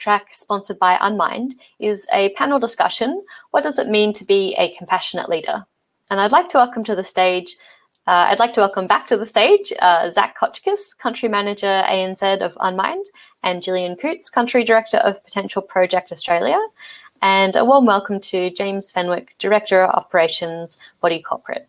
track sponsored by Unmind is a panel discussion. What does it mean to be a compassionate leader? And I'd like to welcome back to the stage Zach Hotchkiss, Country Manager ANZ of Unmind, and Gillian Coutts, Country Director of Potential Project Australia. And a warm welcome to James Fenwick, Director of Operations, BODi Corporate.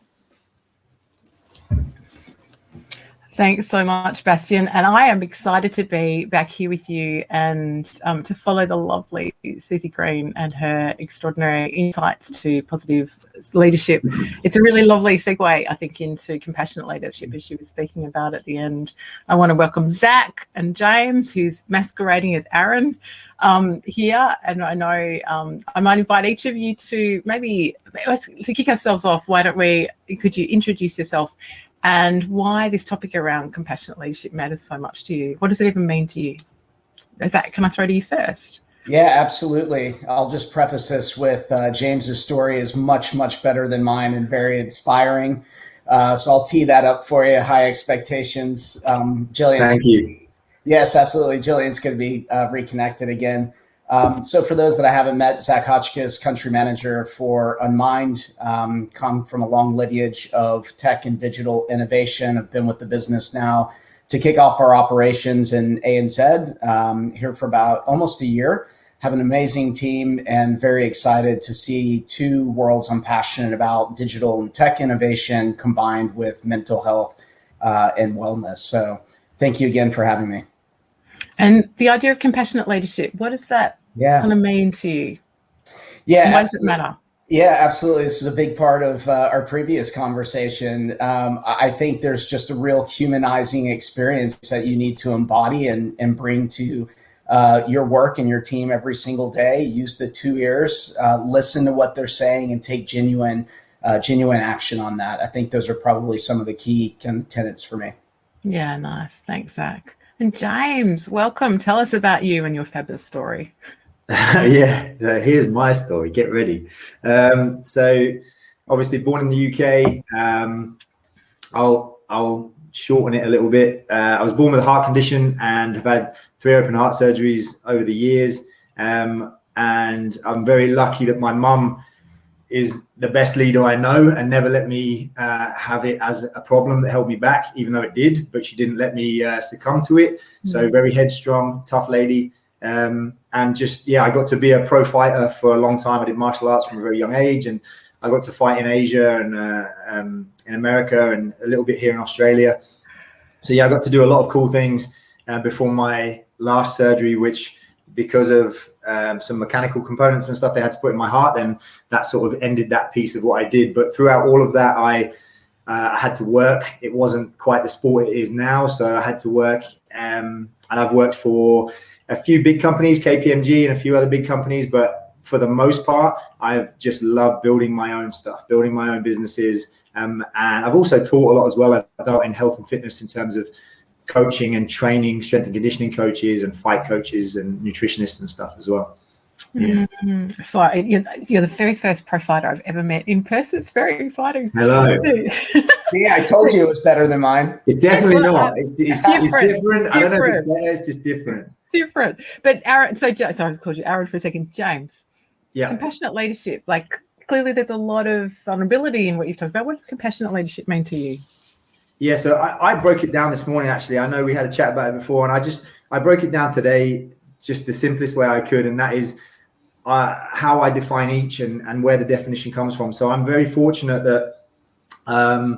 Thanks so much, Bastian. And I am excited to be back here with you and to follow the lovely Susie Green and her extraordinary insights to positive leadership. It's a really lovely segue, I think, into compassionate leadership, as she was speaking about at the end. I want to welcome Zach and James, who's masquerading as Aaron here. And I know I might invite each of you to to kick ourselves off, could you introduce yourself and why this topic around compassionate leadership matters so much to you? What does it even mean to you? Zach, can I throw to you first? Yeah, absolutely. I'll just preface this with James's story is much, much better than mine and very inspiring. So I'll tee that up for you. High expectations. Gillian. Thank you. Yes, absolutely. Gillian's going to be reconnected again. So for those that I haven't met, Zach Hotchkiss, Country Manager for Unmind, come from a long lineage of tech and digital innovation. I've been with the business now to kick off our operations in ANZ, here for about almost a year. Have an amazing team and very excited to see two worlds I'm passionate about, digital and tech innovation combined with mental health and wellness. So thank you again for having me. And the idea of compassionate leadership, what does that kind of mean to you? Yeah. And why does it matter? Yeah, absolutely. This is a big part of our previous conversation. I think there's just a real humanizing experience that you need to embody and bring to your work and your team every single day. Use the two ears, listen to what they're saying, and take genuine action on that. I think those are probably some of the key tenets for me. Yeah, nice. Thanks, Zach. And James, welcome. Tell us about you and your fabulous story. Here's my story. Get ready. So obviously born in the UK. I'll shorten it a little bit. I was born with a heart condition and have had 3 open heart surgeries over the years. And I'm very lucky that my mum is the best leader I know and never let me have it as a problem that held me back, even though it did, but she didn't let me succumb to it. So very headstrong, tough lady. And just, I got to be a pro fighter for a long time. I did martial arts from a very young age, and I got to fight in Asia and in America and a little bit here in Australia. So I got to do a lot of cool things before my last surgery, which because of some mechanical components and stuff they had to put in my heart, then that sort of ended that piece of what I did. But throughout all of that, I had to work. It wasn't quite the sport it is now, so I had to work. And I've worked for a few big companies, KPMG and a few other big companies, but for the most part, I've just loved building my own stuff, building my own businesses. And I've also taught a lot as well. I've done in health and fitness in terms of coaching and training, strength and conditioning coaches and fight coaches and nutritionists and stuff as well. So you're the very first pro fighter I've ever met in person. It's very exciting. Hello. I told you it was better than mine. It's definitely not. It's different. I don't know if it's better, it's just different. But Aaron, sorry, I called you Aaron for a second. James, compassionate leadership, clearly there's a lot of vulnerability in what you've talked about. What does compassionate leadership mean to you? Yeah, so I broke it down this morning, actually. I know we had a chat about it before, and I broke it down today just the simplest way I could, and that is how I define each and where the definition comes from. So I'm very fortunate that I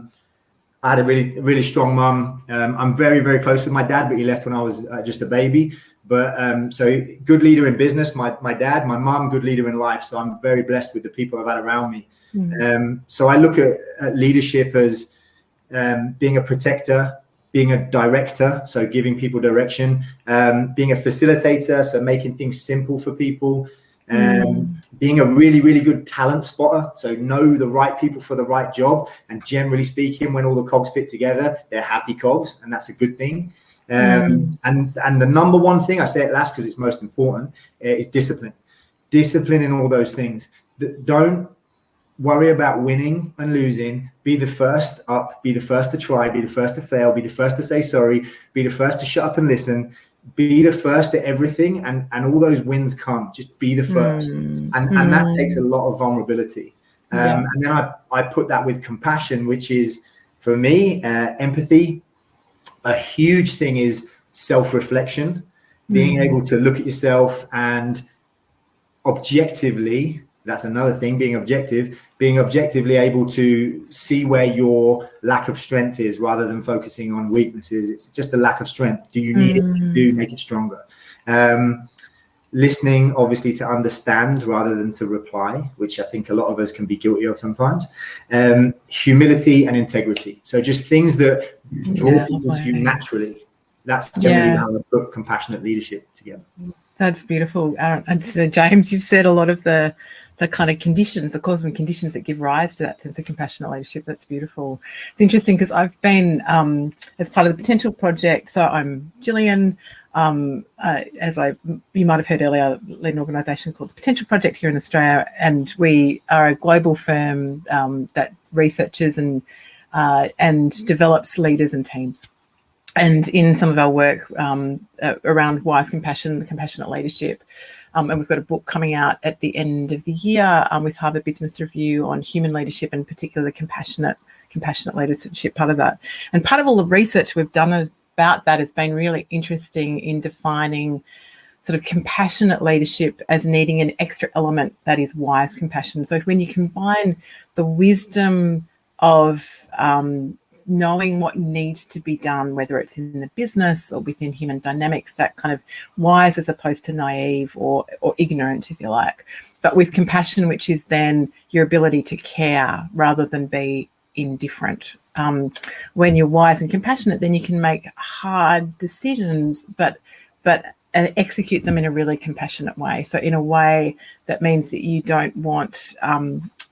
had a really, really strong mum. I'm very, very close with my dad, but he left when I was just a baby. But so good leader in business, my dad, my mum, good leader in life. So I'm very blessed with the people I've had around me. So I look at leadership as being a protector, being a director, so giving people direction, being a facilitator, so making things simple for people, being a really, really good talent spotter, so know the right people for the right job, and generally speaking, when all the cogs fit together, they're happy cogs, and that's a good thing. And the number one thing, I say it last because it's most important, is discipline. Discipline in all those things. Don't worry about winning and losing. Be the first up, be the first to try, be the first to fail, be the first to say sorry, be the first to shut up and listen. be the first at everything, and all those wins come. Just be the first, and that takes a lot of vulnerability. And then I put that with compassion, which is for me empathy. A huge thing is self-reflection, being able to look at yourself and objectively. That's another thing, being objectively able to see where your lack of strength is rather than focusing on weaknesses. It's just a lack of strength. Do you need it? Do make it stronger? Listening, obviously, to understand rather than to reply, which I think a lot of us can be guilty of sometimes. Humility and integrity. So just things that draw people to you naturally. That's generally how I put compassionate leadership together. That's beautiful. And so, James, you've said a lot of the kind of conditions, the causes and conditions that give rise to that sense of compassionate leadership. That's beautiful. It's interesting because I've been, as part of the Potential Project, so I'm Gillian, as you might have heard earlier, lead an organisation called the Potential Project here in Australia, and we are a global firm that researches and develops leaders and teams. And in some of our work around wise compassion, compassionate leadership, and we've got a book coming out at the end of the year with Harvard Business Review on human leadership, and particularly compassionate leadership, part of that. And part of all the research we've done about that has been really interesting in defining sort of compassionate leadership as needing an extra element that is wise compassion. So when you combine the wisdom of knowing what needs to be done, whether it's in the business or within human dynamics, that kind of wise as opposed to naive or ignorant, if you like, but with compassion, which is then your ability to care rather than be indifferent. When you're wise and compassionate, then you can make hard decisions, but and execute them in a really compassionate way. So in a way that means that you don't want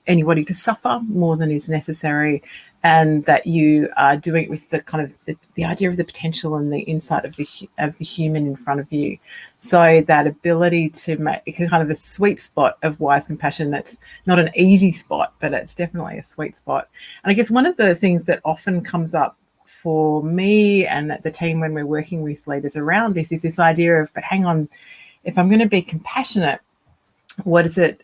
anybody to suffer more than is necessary, and that you are doing it with the kind of the idea of the potential and the insight of the human in front of you. So that ability to make kind of a sweet spot of wise compassion, that's not an easy spot, but it's definitely a sweet spot. And I guess one of the things that often comes up for me and the team when we're working with leaders around this is this idea of, but hang on, if I'm going to be compassionate, what is it,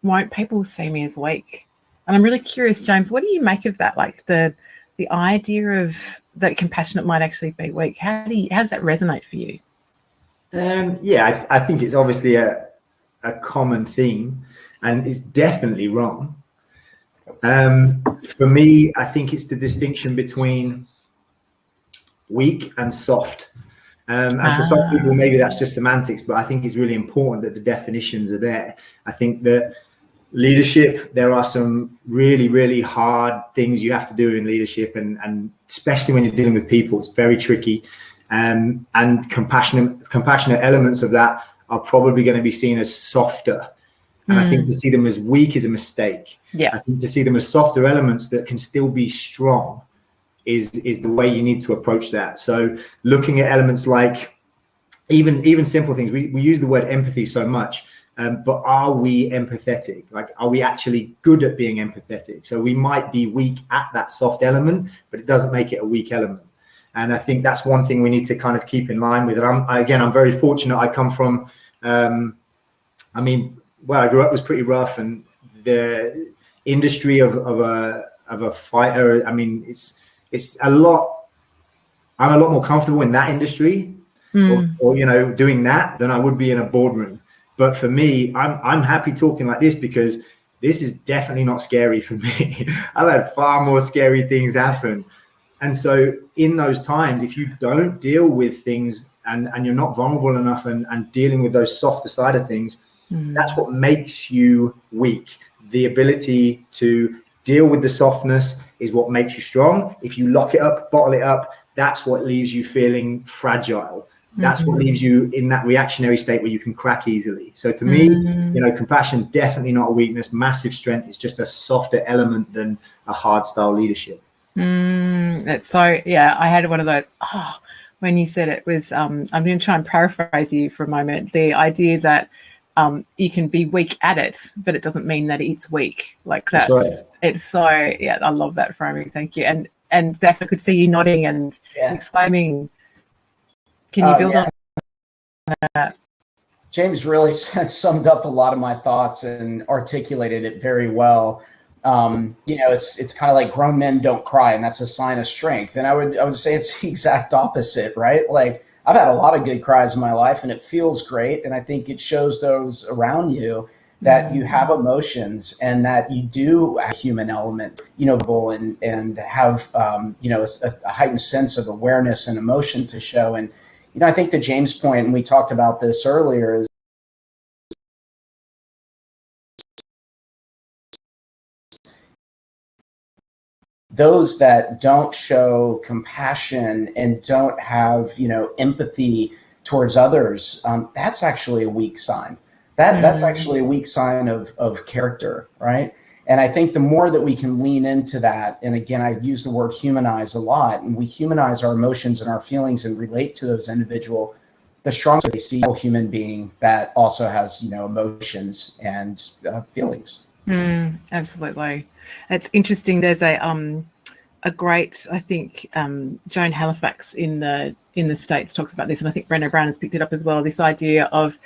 won't people see me as weak? And I'm really curious, James, what do you make of that? Like the idea of that compassionate might actually be weak. How does that resonate for you? I think it's obviously a common theme, and it's definitely wrong. For me, I think it's the distinction between weak and soft. And for some people, maybe that's just semantics, but I think it's really important that the definitions are there. I think that leadership, there are some really, really hard things you have to do in leadership, and especially when you're dealing with people, it's very tricky. And compassionate elements of that are probably going to be seen as softer. And I think to see them as weak is a mistake. Yeah. I think to see them as softer elements that can still be strong is the way you need to approach that. So looking at elements like even simple things, we use the word empathy so much. But are we empathetic? Like, are we actually good at being empathetic? So we might be weak at that soft element, but it doesn't make it a weak element. And I think that's one thing we need to kind of keep in line with. And I'm very fortunate. I come from, where I grew up was pretty rough, and the industry of a fighter, it's a lot. I'm a lot more comfortable in that industry, or doing that than I would be in a boardroom. But for me, I'm happy talking like this because this is definitely not scary for me. I've had far more scary things happen. And so in those times, if you don't deal with things and you're not vulnerable enough and dealing with those softer side of things, that's what makes you weak. The ability to deal with the softness is what makes you strong. If you lock it up, bottle it up, that's what leaves you feeling fragile. That's what leaves you in that reactionary state where you can crack easily. So to me, compassion, definitely not a weakness, massive strength. It's just a softer element than a hard style leadership. That's so, I had one of those, when you said it was, I'm going to try and paraphrase you for a moment, the idea that you can be weak at it, but it doesn't mean that it's weak. Like that's right. It's so, I love that framing. Thank you. And Zach, I could see you nodding and exclaiming. Can you build on? that. James really summed up a lot of my thoughts and articulated it very well. It's kind of like grown men don't cry, and that's a sign of strength. And I would say it's the exact opposite, right? Like, I've had a lot of good cries in my life, and it feels great. And I think it shows those around you that you have emotions and that you do have a human element, and have, a heightened sense of awareness and emotion to show. And, I think to James' point, and we talked about this earlier, is those that don't show compassion and don't have, empathy towards others, that's actually a weak sign. That's actually a weak sign of character, right? And I think the more that we can lean into that, and again, I use the word humanize a lot, and we humanize our emotions and our feelings and relate to those individual, the stronger they see a human being that also has, emotions and feelings. Absolutely. It's interesting. There's a great, I think, Joan Halifax in the States talks about this, and I think Brené Brown has picked it up as well, this idea of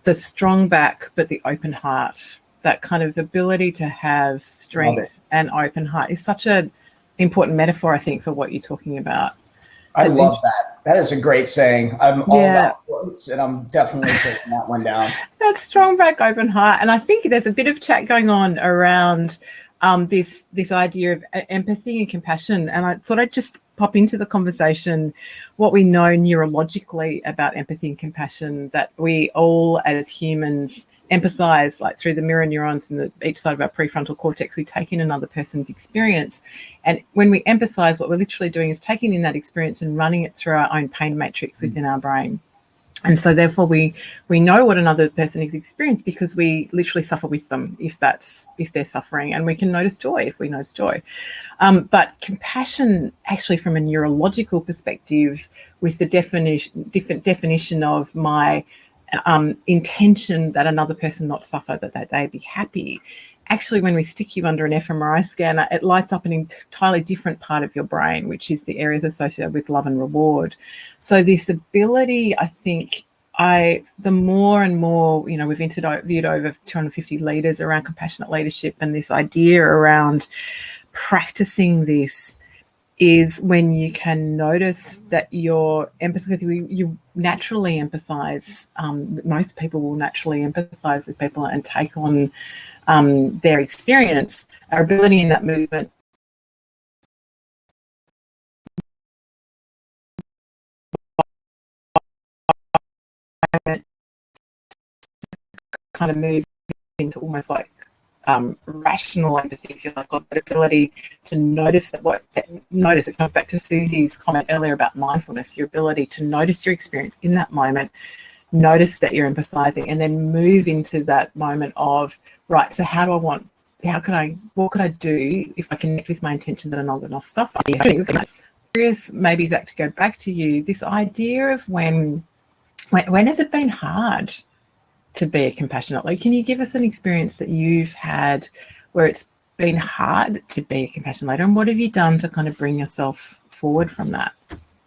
the strong back but the open heart. That kind of ability to have strength and open heart is such an important metaphor, I think, for what you're talking about. I love that. That is a great saying. I'm all about quotes, and I'm definitely taking that one down. That strong back, open heart. And I think there's a bit of chat going on around this idea of empathy and compassion. And I thought I'd just pop into the conversation what we know neurologically about empathy and compassion, that we all as humans empathize, like through the mirror neurons in each side of our prefrontal cortex. We take in another person's experience, and when we empathize, what we're literally doing is taking in that experience and running it through our own pain matrix within our brain. And so therefore we know what another person has experienced because we literally suffer with them if they're suffering, and we can notice joy if we notice joy. But compassion, actually, from a neurological perspective, with the different definition of my intention that another person not suffer, that they be happy. Actually, when we stick you under an fMRI scanner, it lights up an entirely different part of your brain, which is the areas associated with love and reward. So this ability, I think, the more and more, we've interviewed over 250 leaders around compassionate leadership, and this idea around practicing this is when you can notice that your empathy, because you naturally empathize. Most people will naturally empathize with people and take on their experience. Our ability in that movement kind of move into almost like rational empathy, if you like, or that ability to notice it comes back to Susie's comment earlier about mindfulness, your ability to notice your experience in that moment, notice that you're empathizing, and then move into that moment of, right, so what could I do if I connect with my intention that another not suffer? Curious, maybe, Zach, to go back to you, this idea of when has it been hard to be a compassionate leader? Can you give us an experience that you've had where it's been hard to be a compassionate leader, and what have you done to kind of bring yourself forward from that?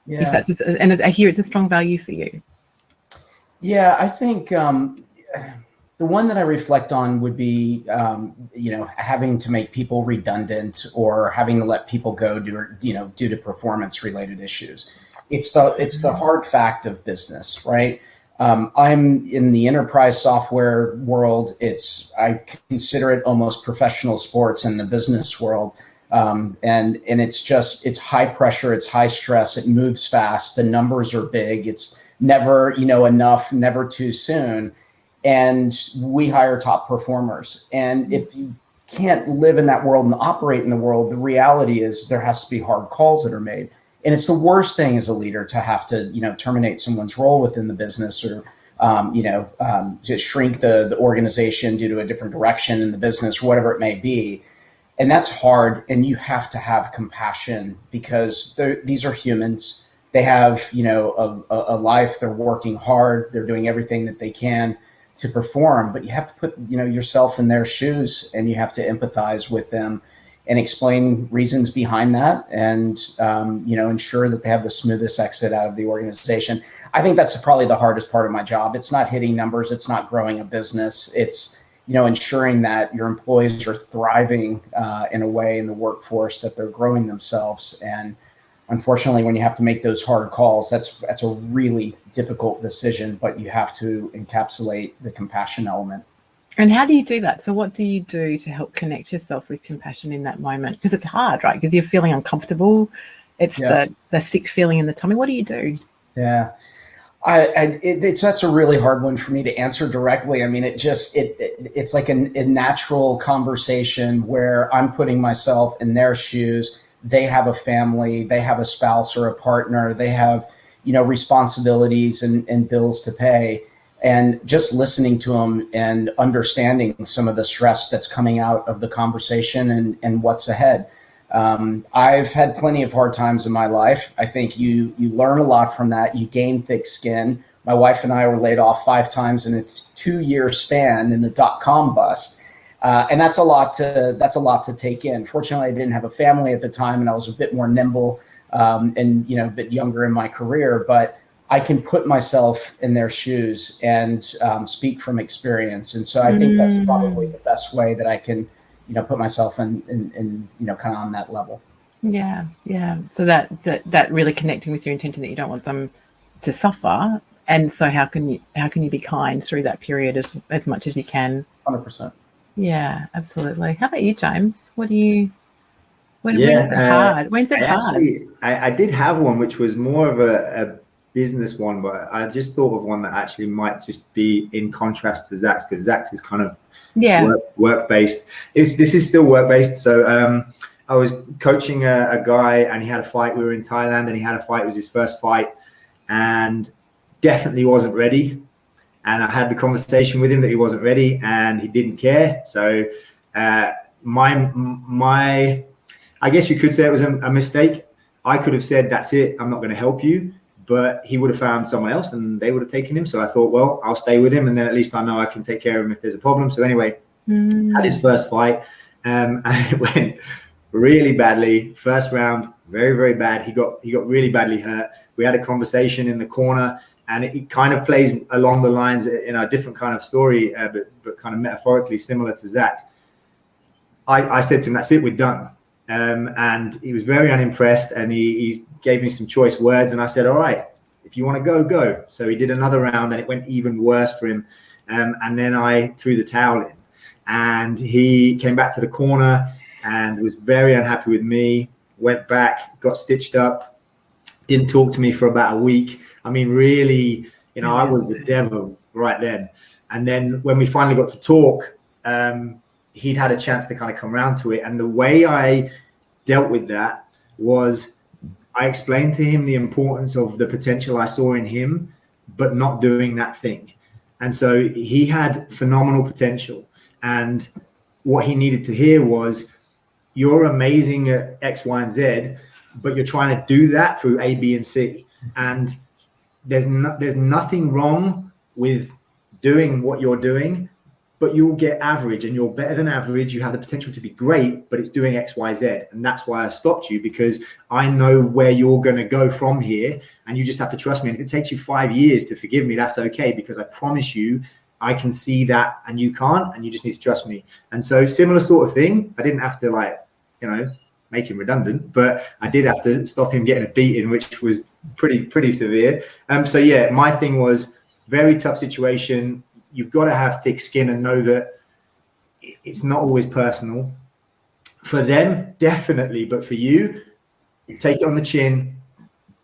Yeah. If that's and I hear it's a strong value for you. Yeah, I think the one that I reflect on would be, having to make people redundant or having to let people go due to performance-related issues. It's the hard fact of business, right? I'm in the enterprise software world. I consider it almost professional sports in the business world. And it's high pressure, it's high stress, it moves fast, the numbers are big, it's never, enough, never too soon. And we hire top performers. And if you can't live in that world and operate in the world, the reality is there has to be hard calls that are made. And it's the worst thing as a leader to have to, terminate someone's role within the business or, just shrink the organization due to a different direction in the business, or whatever it may be. And that's hard. And you have to have compassion because these are humans. They have, a life. They're working hard. They're doing everything that they can to perform. But you have to put, yourself in their shoes, and you have to empathize with them. and explain reasons behind that, and ensure that they have the smoothest exit out of the organization. I think that's probably the hardest part of my job. It's not hitting numbers. It's not growing a business. It's ensuring that your employees are thriving in a way in the workforce that they're growing themselves. And unfortunately, when you have to make those hard calls, that's a really difficult decision, but you have to encapsulate the compassion element. And how do you do that? So what do you do to help connect yourself with compassion in that moment? Because it's hard, right? Because you're feeling uncomfortable. It's the sick feeling in the tummy. What do you do? Yeah. That's a really hard one for me to answer directly. I mean, it's like a natural conversation where I'm putting myself in their shoes. They have a family, they have a spouse or a partner, they have, responsibilities and bills to pay. And just listening to them and understanding some of the stress that's coming out of the conversation and what's ahead. I've had plenty of hard times in my life. I think you learn a lot from that. You gain thick skin. My wife and I were laid off 5 times in a 2-year span in the .com bust. And that's a lot to take in. Fortunately, I didn't have a family at the time, and I was a bit more nimble and a bit younger in my career, but I can put myself in their shoes and speak from experience. And so I think that's probably the best way that I can, put myself in kind of on that level. Yeah. Yeah. So that really connecting with your intention that you don't want them to suffer. And so how can you be kind through that period as much as you can? 100%. Yeah, absolutely. How about you, James? When's it hard? When's it hard? Actually, I did have one, which was more of a business one, but I just thought of one that actually might just be in contrast to Zach's, because Zach's is kind of work-based. This is still work-based. So I was coaching a guy, and he had a fight. We were in Thailand, and he had a fight. It was his first fight, and definitely wasn't ready. And I had the conversation with him that he wasn't ready, and he didn't care. So my I guess you could say it was a mistake. I could have said, that's it, I'm not going to help you. But he would have found someone else, and they would have taken him. So I thought, well, I'll stay with him, and then at least I know I can take care of him if there's a problem. So anyway, had his first fight, and it went really badly. First round, very, very bad. He got really badly hurt. We had a conversation in the corner, and it kind of plays along the lines in a different kind of story, but kind of metaphorically similar to Zach's. I said to him, that's it, we're done. And he was very unimpressed, and he gave me some choice words, and I said, all right, if you want to go, go. So he did another round, and it went even worse for him. And then I threw the towel in, and he came back to the corner and was very unhappy with me, went back, got stitched up, didn't talk to me for about a week. I mean, really, I was the devil right then. And then when we finally got to talk, he'd had a chance to kind of come around to it. And the way I dealt with that was I explained to him the importance of the potential I saw in him, but not doing that thing. And so he had phenomenal potential. And what he needed to hear was, you're amazing at X, Y, and Z, but you're trying to do that through A, B, and C. And there's nothing wrong with doing what you're doing, but you'll get average, and you're better than average. You have the potential to be great, but it's doing X, Y, Z. And that's why I stopped you, because I know where you're going to go from here, and you just have to trust me. And if it takes you 5 years to forgive me, that's okay, because I promise you, I can see that and you can't, and you just need to trust me. And so similar sort of thing. I didn't have to make him redundant, but I did have to stop him getting a beating, which was pretty severe. So yeah, my thing was very tough situation. You've got to have thick skin and know that it's not always personal. For them, definitely, but for you, take it on the chin,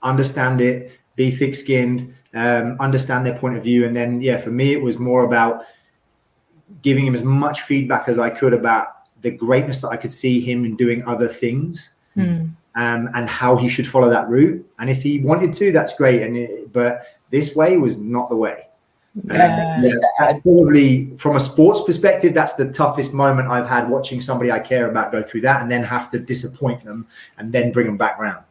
understand it, be thick-skinned, understand their point of view. And then, yeah, for me, it was more about giving him as much feedback as I could about the greatness that I could see him in doing other things, and how he should follow that route. And if he wanted to, that's great. But this way was not the way. That's probably, from a sports perspective, that's the toughest moment I've had, watching somebody I care about go through that and then have to disappoint them and then bring them back round.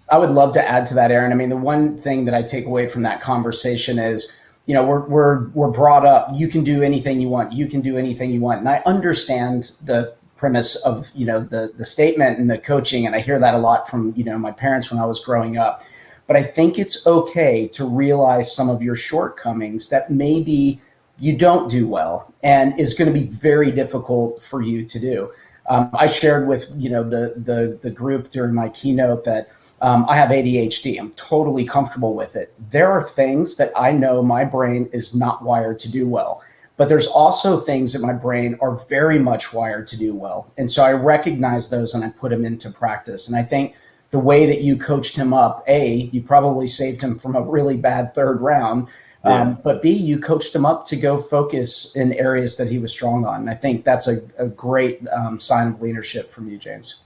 I would love to add to that, Aaron. I mean, the one thing that I take away from that conversation is, we're brought up, you can do anything you want. You can do anything you want. And I understand the premise of, the statement and the coaching. And I hear that a lot from, my parents when I was growing up. But I think it's okay to realize some of your shortcomings that maybe you don't do well and is going to be very difficult for you to do. I shared with, the group during my keynote that I have ADHD. I'm totally comfortable with it. There are things that I know my brain is not wired to do well, but there's also things that my brain are very much wired to do well. And so I recognize those and I put them into practice. And I think the way that you coached him up, A, you probably saved him from a really bad third round. But B, you coached him up to go focus in areas that he was strong on. And I think that's a great sign of leadership from you, James.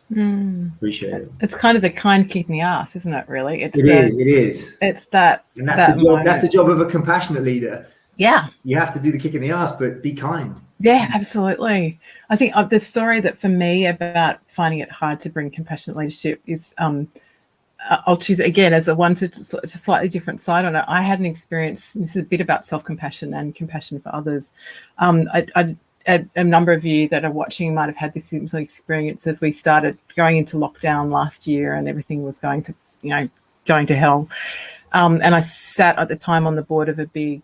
Appreciate it. It's kind of the kind kick in the ass, isn't it, really? It is. It's that. And that's the job. That's the job of a compassionate leader. Yeah. You have to do the kick in the ass, but be kind. Yeah, absolutely. I think the story that for me about finding it hard to bring compassionate leadership is I'll choose it again as a slightly different side on it. I had an experience, this is a bit about self-compassion and compassion for others. A number of you that are watching might have had this similar experience as we started going into lockdown last year and everything was going to hell. And I sat at the time on the board of a big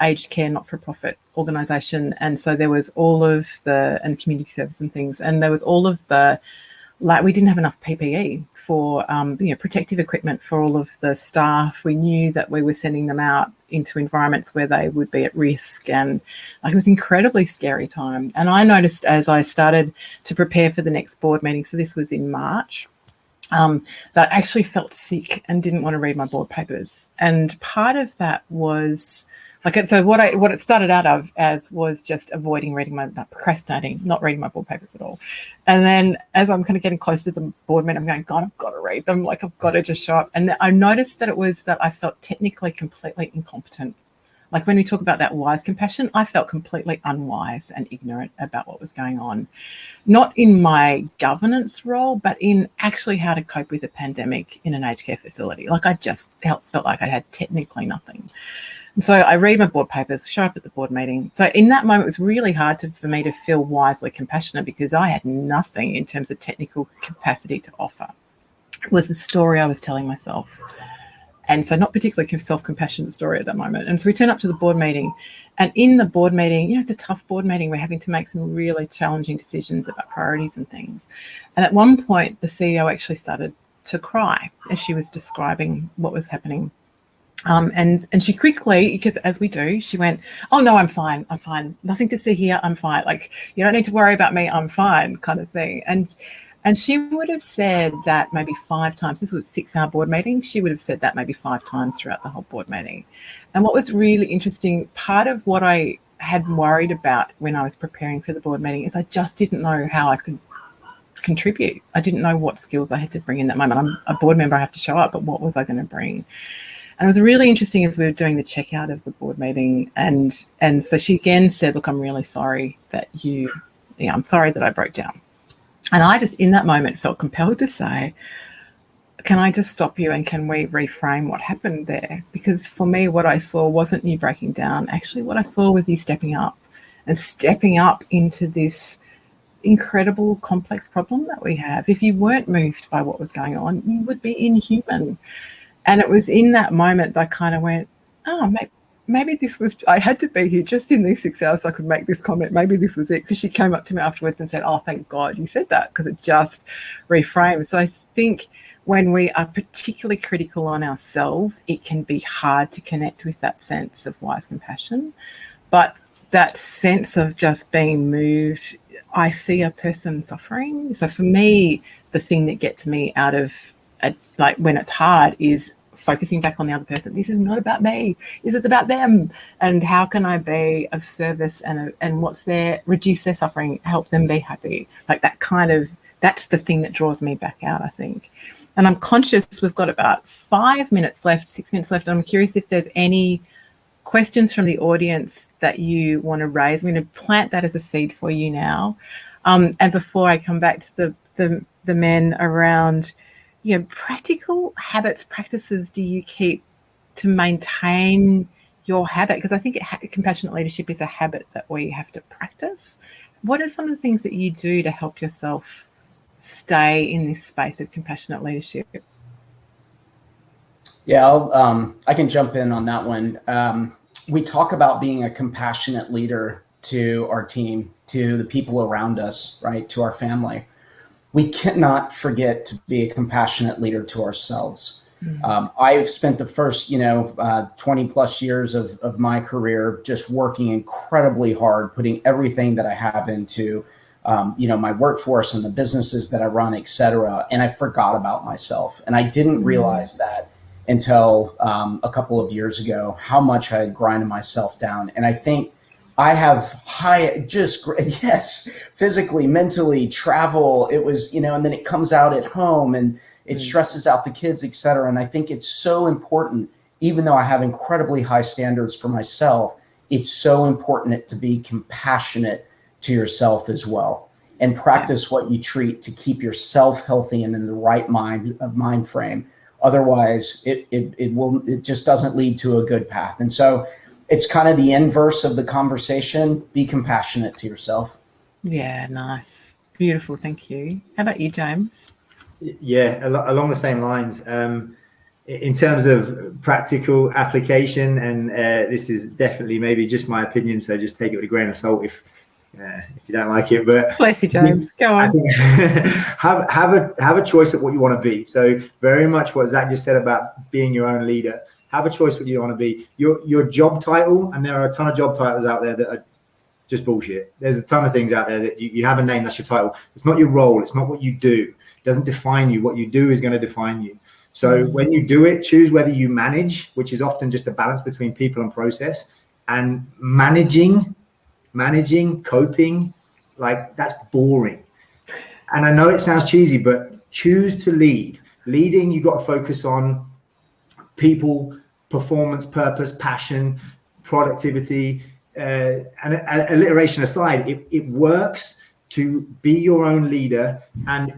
aged care not-for-profit organisation, and so there was all of and community service and things, and there was all of we didn't have enough PPE for protective equipment for all of the staff. We knew that we were sending them out into environments where they would be at risk, and it was an incredibly scary time. And I noticed as I started to prepare for the next board meeting, so this was in March, that I actually felt sick and didn't want to read my board papers. And part of that was so what it started out as was just avoiding procrastinating, not reading my board papers at all. And then as I'm kind of getting close to the board meeting, I'm going, God, I've got to read them. I've got to just show up. And I noticed that it was that I felt technically completely incompetent. Like when we talk about that wise compassion, I felt completely unwise and ignorant about what was going on. Not in my governance role, but in actually how to cope with a pandemic in an aged care facility. I just felt like I had technically nothing. And so I read my board papers, show up at the board meeting. So in that moment, it was really hard for me to feel wisely compassionate because I had nothing in terms of technical capacity to offer. It was the story I was telling myself. And so not particularly a self-compassionate story at that moment. And so we turn up to the board meeting. And in the board meeting, it's a tough board meeting. We're having to make some really challenging decisions about priorities and things. And at one point, the CEO actually started to cry as she was describing what was happening. And she quickly, because as we do, she went, oh, no, I'm fine. Nothing to see here. I'm fine. You don't need to worry about me. I'm fine kind of thing. And she would have said that maybe 5 times. This was a 6-hour board meeting. She would have said that maybe 5 times throughout the whole board meeting. And what was really interesting, part of what I had worried about when I was preparing for the board meeting is I just didn't know how I could contribute. I didn't know what skills I had to bring in that moment. I'm a board member. I have to show up, but what was I going to bring? And it was really interesting as we were doing the checkout of the board meeting. And so she again said, look, I'm really sorry that I'm sorry that I broke down. And I just in that moment felt compelled to say, can I just stop you and can we reframe what happened there? Because for me, what I saw wasn't you breaking down. Actually, what I saw was you stepping up into this incredible complex problem that we have. If you weren't moved by what was going on, you would be inhuman. And it was in that that I kind of went, oh, maybe this was, I had to be here just in these 6 hours so I could make this comment. Maybe this was it. Because she came up to me afterwards and said, oh, thank God you said that, because it just reframes. So I think when we are particularly critical on ourselves, it can be hard to connect with that sense of wise compassion. But that sense of just being moved, I see a person suffering. So for me, the thing that gets me out of when it's hard is focusing back on the other person. This is not about me. This is about them. And how can I be of service and reduce their suffering, help them be happy? That's the thing that draws me back out, I think. And I'm conscious we've got about 6 minutes left. And I'm curious if there's any questions from the audience that you want to raise. I'm going to plant that as a seed for you now. And before I come back to the men around, practical practices do you keep to maintain your habit? Because I think compassionate leadership is a habit that we have to practice. what are some of the things that you do to help yourself stay in this space of compassionate leadership? Yeah, I can jump in on that one. We talk about being a compassionate leader to our team, to the people around us, right, to our family. We cannot forget to be a compassionate leader to ourselves. I've spent the first, 20 plus years of my career just working incredibly hard, putting everything that I have into, my workforce and the businesses that I run, et cetera. And I forgot about myself. And I didn't realize that until a couple of years ago, how much I had grinded myself down. And I think I have physically, mentally, travel. It was, and then it comes out at home and it stresses out the kids, et cetera. And I think it's so important, even though I have incredibly high standards for myself, it's so important to be compassionate to yourself as well and practice what you treat to keep yourself healthy and in the right mind frame. Otherwise, it just doesn't lead to a good path. And so it's kind of the inverse of the conversation. Be compassionate to yourself. Yeah, nice. Beautiful. Thank you. How about you, James? Yeah, along the same lines. In terms of practical application, and this is definitely maybe just my opinion, so just take it with a grain of salt if you don't like it. But bless you, James. Go on. have a choice of what you want to be. So very much what Zach just said about being your own leader. Have a choice what you want to be. Your job title, and there are a ton of job titles out there that are just bullshit. There's a ton of things out there that you have a name, that's your title. It's not your role. It's not what you do. It doesn't define you. What you do is going to define you. So when you do it, choose whether you manage, which is often just a balance between people and process, and managing, coping, like that's boring. And I know it sounds cheesy, but choose to lead. Leading, you got to focus on people, performance, purpose, passion, productivity, and alliteration aside, it works to be your own leader and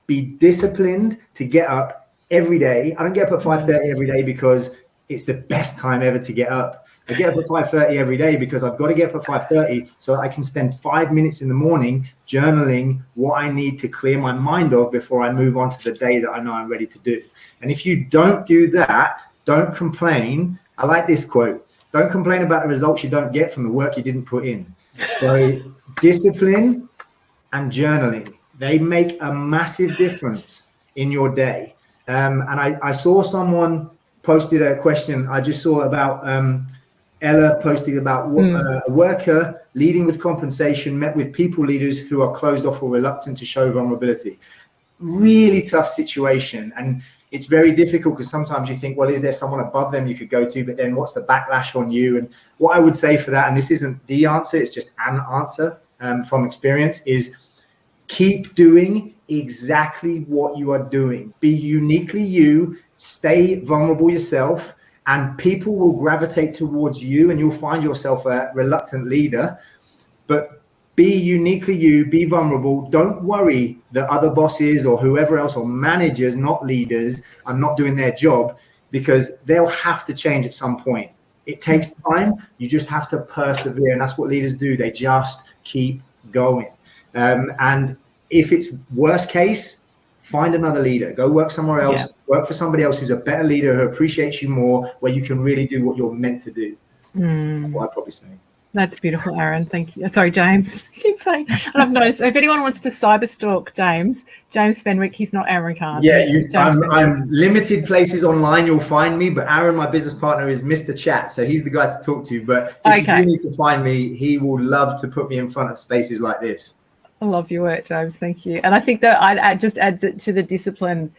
be disciplined to get up every day. I don't get up at 5:30 every day because it's the best time ever to get up. I get up at 5:30 every day because I've got to get up at 5:30 so I can spend 5 minutes in the morning journaling what I need to clear my mind of before I move on to the day that I know I'm ready to do. And if you don't do that, don't complain. I like this quote. Don't complain about the results you don't get from the work you didn't put in. So discipline and journaling, they make a massive difference in your day. And I saw someone posted a question. I just saw about Ella posting about a worker leading with compensation met with people leaders who are closed off or reluctant to show vulnerability. Really tough situation. And it's very difficult because sometimes you think, well, is there someone above them you could go to? But then what's the backlash on you? And what I would say for that, and this isn't the answer, it's just an answer from experience, is keep doing exactly what you are doing. Be uniquely you, stay vulnerable yourself, and people will gravitate towards you and you'll find yourself a reluctant leader. But be uniquely you, be vulnerable. Don't worry that other bosses or whoever else or managers, not leaders, are not doing their job, because they'll have to change at some point. It takes time. You just have to persevere. And that's what leaders do. They just keep going. And if it's worst case, find another leader. Go work somewhere else. Yeah. Work for somebody else who's a better leader, who appreciates you more, where you can really do what you're meant to do. That's what I'd probably say. That's beautiful, Aaron. Thank you. Sorry, James. I keep saying. And I've noticed, if anyone wants to cyberstalk James Fenwick, he's not Aaron Khan. Yeah, I'm limited places online. You'll find me, but Aaron, my business partner, is Mr. Chat, so he's the guy to talk to. But if you do need to find me, he will love to put me in front of spaces like this. I love your work, James. Thank you. And I think that I'd add to the discipline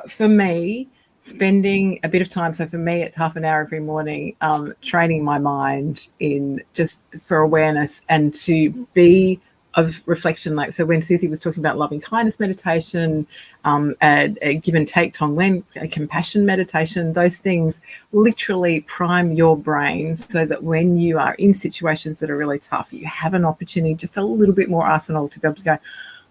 for me, spending a bit of time. So for me, it's half an hour every morning, training my mind in just for awareness and to be of reflection. Like, so when Susie was talking about loving kindness meditation, a give and take Tonglen, a compassion meditation, those things literally prime your brain so that when you are in situations that are really tough, you have an opportunity, just a little bit more arsenal to be able to go,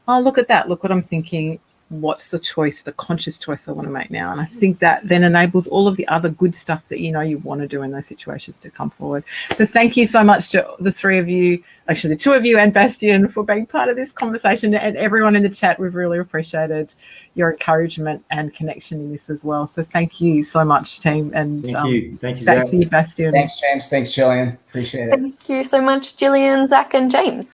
oh, look at that. Look what I'm thinking. what's the choice, the conscious choice I want to make now? And I think that then enables all of the other good stuff that you know you want to do in those situations to come forward. So thank you so much to the three of you, actually the two of you and Bastian, for being part of this conversation, and everyone in the chat. We've really appreciated your encouragement and connection in this as well. So thank you so much, team. And thank you, back Zach. to you, Bastian. Thanks, James. Thanks, Gillian. Appreciate it. Thank you so much, Gillian, Zach, and James.